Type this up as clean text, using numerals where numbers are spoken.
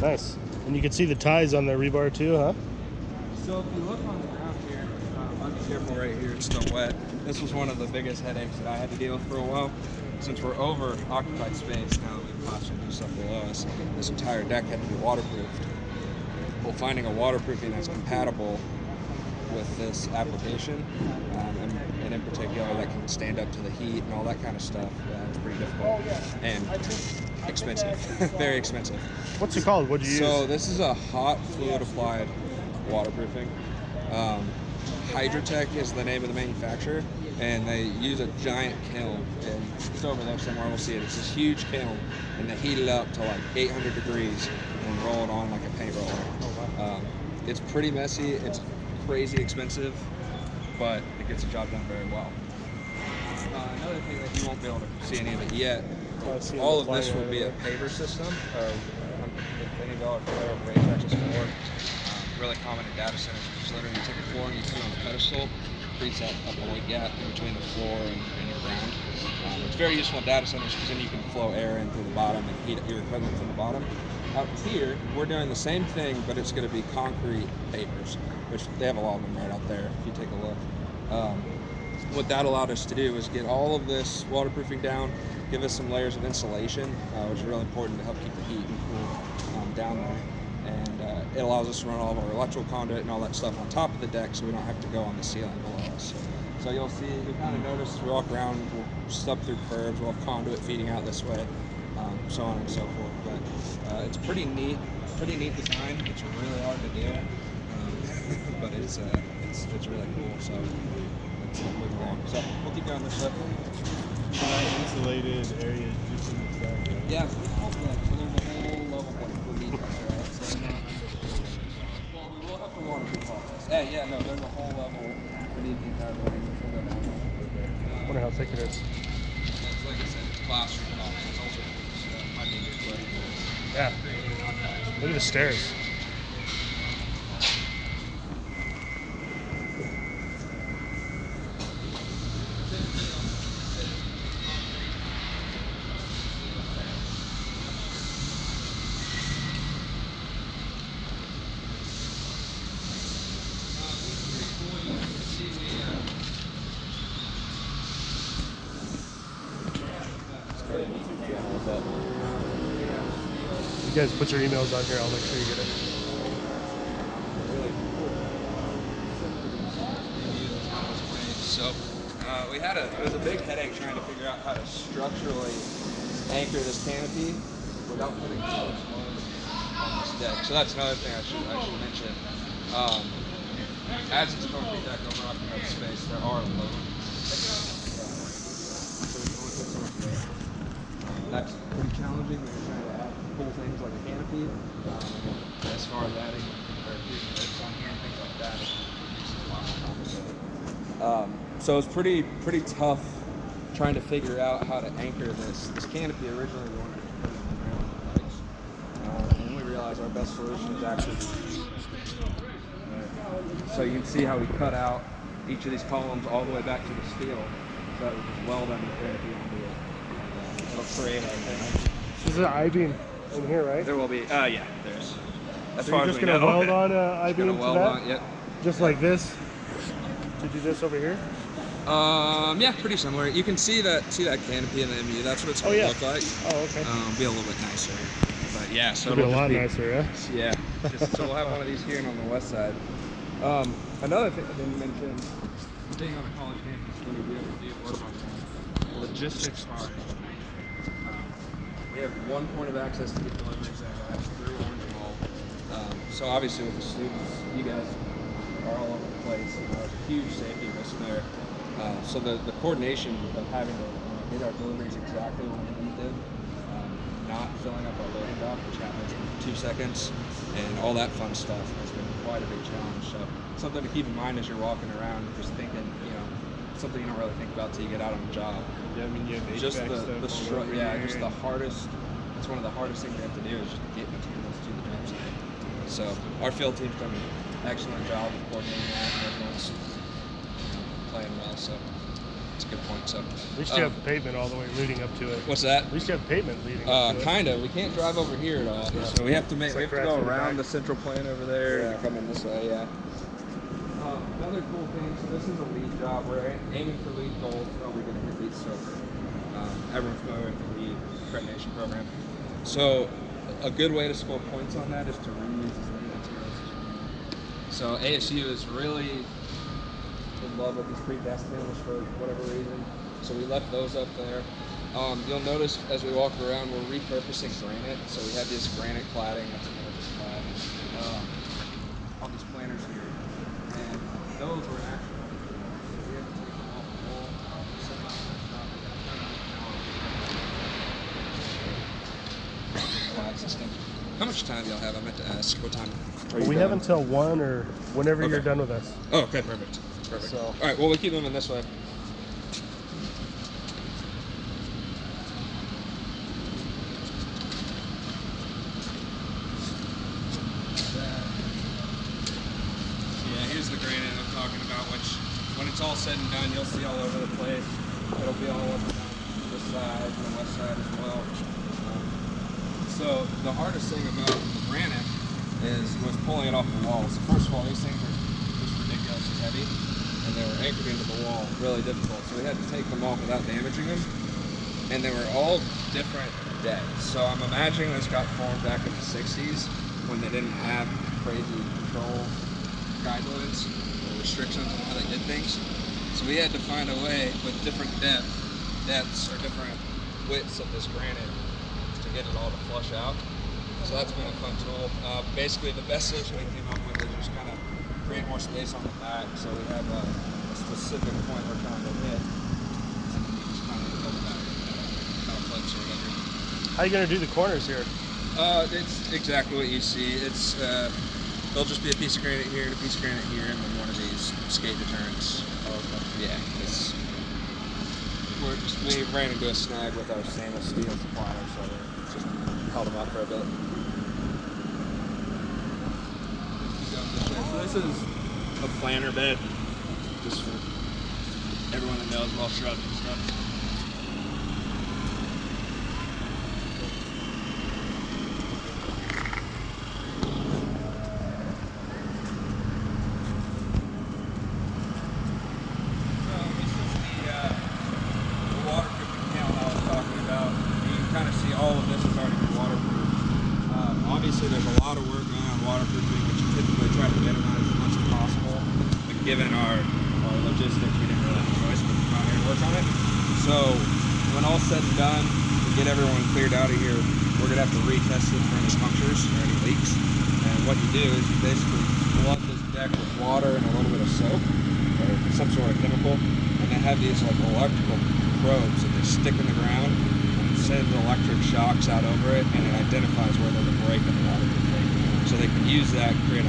Nice. And you can see the ties on the rebar too, huh? So if you look on the ground here, be careful right here, it's still wet. This was one of the biggest headaches that I had to deal with for a while. Since we're over occupied space now that we possibly do stuff below us, this entire deck had to be waterproofed. Well, finding a waterproofing that's compatible with this application, and in particular that can stand up to the heat and all that kind of stuff, it's pretty difficult and expensive, very expensive. What's it called? What do you use? So this is a hot fluid applied waterproofing. Hydrotech is the name of the manufacturer, and they use a giant kiln, and it's over there somewhere, we'll see it. It's this huge kiln, and they heat it up to like 800 degrees and roll it on like a paint roller. Oh, wow. It's pretty messy, it's crazy expensive, but it gets the job done very well. Another thing that you won't be able to see any of it yet, all of this will be a paver system. If any of y'all are familiar with racetracks before, really common in data centers, which is literally you take a floor and you put it on a pedestal, creates a void gap in between the floor and the ground. It's very useful in data centers because then you can flow air in through the bottom and heat your equipment from the bottom. Out here, we're doing the same thing, but it's going to be concrete pavers, which they have a lot of them right out there if you take a look. What that allowed us to do is get all of this waterproofing down, give us some layers of insulation, which is really important to help keep the heat and cool down there. And it allows us to run all of our electrical conduit and all that stuff on top of the deck so we don't have to go on the ceiling below us. So you'll see, you kind of notice, we walk around, we'll step through curbs, we'll have conduit feeding out this way, so on and so forth. But it's pretty neat design. It's really hard to do, but it's really cool. So let's move along. So we'll keep going this way. Insulated area just in the back. Yeah, so there's a whole level beneath us, right? So well, we will have to waterproof all this. Hey, yeah, no, there's a whole level beneath the entire building, which will go down. I wonder how thick it is. It's like I said, it's classroom box. It's also might be a good way. Yeah. Look at the stairs. You guys put your emails on here, I'll make sure you get it. So it was a big headache trying to figure out how to structurally anchor this canopy without putting too much load on this deck. So that's another thing I should mention. As it's a concrete deck over occupied space, there are loads. That's pretty challenging when you're trying to add cool things like a canopy. As far as adding or using bits on here and things like that, it's a lot more complicated. So it's pretty tough trying to figure out how to anchor this canopy. Originally we wanted to put it on the ground with legs. And we realized our best solution is actually so you can see how we cut out each of these columns all the way back to the steel. So that we just weld on the canopy onto it. It'll create our thing. This is an I-beam in here, right? There will be, yeah, there's. As So far you're as just we going to know. weld on an I-beam to weld that? on, yep. Just like this? To do this over here? Yeah, pretty similar. You can see that canopy in the MU. That's what it's going to look like. Oh, okay. Be a little bit nicer. But yeah, so It'll be a lot nicer, yeah? Yeah. So we'll have one of these here and on the west side. Another thing I didn't mention, being on a college campus, when you be able to do work on that, logistics are. We have one point of access to get deliveries out. That's through Orange Mall. So obviously with the students, you guys are all over the place. There's a huge safety risk there. So the coordination of having to get our deliveries exactly when we need them, not filling up our loading dock, which happens in 2 seconds, and all that fun stuff has been quite a big challenge. So something to keep in mind as you're walking around, just thinking, something you don't really think about till you get out on the job. Yeah, I mean, you have Just HVAC just the hardest. It's one of the hardest things you have to do is just get materials to the job site. So our field team's done an excellent job of coordinating that, and everyone's playing well. So that's a good point. So At least you have pavement all the way leading up to it. what's that? At least you have pavement leading up to it. Kind of. We can't drive over here at all. So we have to make. It's We like have to go crashing around back. the central plant over there and come in this way. Yeah. Another cool thing. So this is a lead job. We're aiming for lead gold. So we're going to hit lead silver. Everyone's familiar with the lead accreditation program. So a good way to score points on that is to reuse as many materials as you can. So ASU is really in love with these precast panels for whatever reason. So we left those up there. You'll notice as we walk around, we're repurposing granite. So we have this granite cladding, that's another slab, on these planters here. And those were actually, we had to take them off the wall, set them on the flag system. How much time do y'all have? I meant to ask. What time are you We done? have until 1 or whenever you're done with us. Oh, okay, perfect. Perfect. So, all right, well, we keep moving this way. Yeah, here's the granite I'm talking about, which when it's all said and done, you'll see all over the place. It'll be all up and down this side and the west side as well. So the hardest thing about the granite was pulling it off the walls. So first of all, these things are just ridiculously heavy, and they were anchored into the wall, really difficult. So we had to take them off without damaging them, and they were all different depths. So I'm imagining this got formed back in the 60s when they didn't have crazy control guidelines or restrictions on how they did things. So we had to find a way with different depths or different widths of this granite to get it all to flush out. So that's been a fun tool. Basically, the best solution we came up with is just kind of create more space on the back, so we have a specific point we're trying to hit, and then you just kind of go back, kind of flips or whatever. how are you going to do the corners here? It's exactly what you see. It's there'll just be a piece of granite here and a piece of granite here, and then one of these skate deterrents. Yeah, we ran into a snag with our stainless steel supplier, so we just held them up for a bit. So this is a planter bed, just for everyone that knows well shrubs and stuff. Obviously, there's a lot of work going on waterproofing, which you typically try to minimize as much as possible. But given our logistics, we didn't really have a choice but to come out here and work on it. So when all's said and done, to get everyone cleared out of here, we're going to have to retest it for any punctures or any leaks. And what you do is you basically flood this deck with water and a little bit of soap or some sort of chemical. And they have these like electrical probes that they stick in the ground. Send electric shocks out over it, and it identifies where there's a break in the waterproofing. So they can use that, create a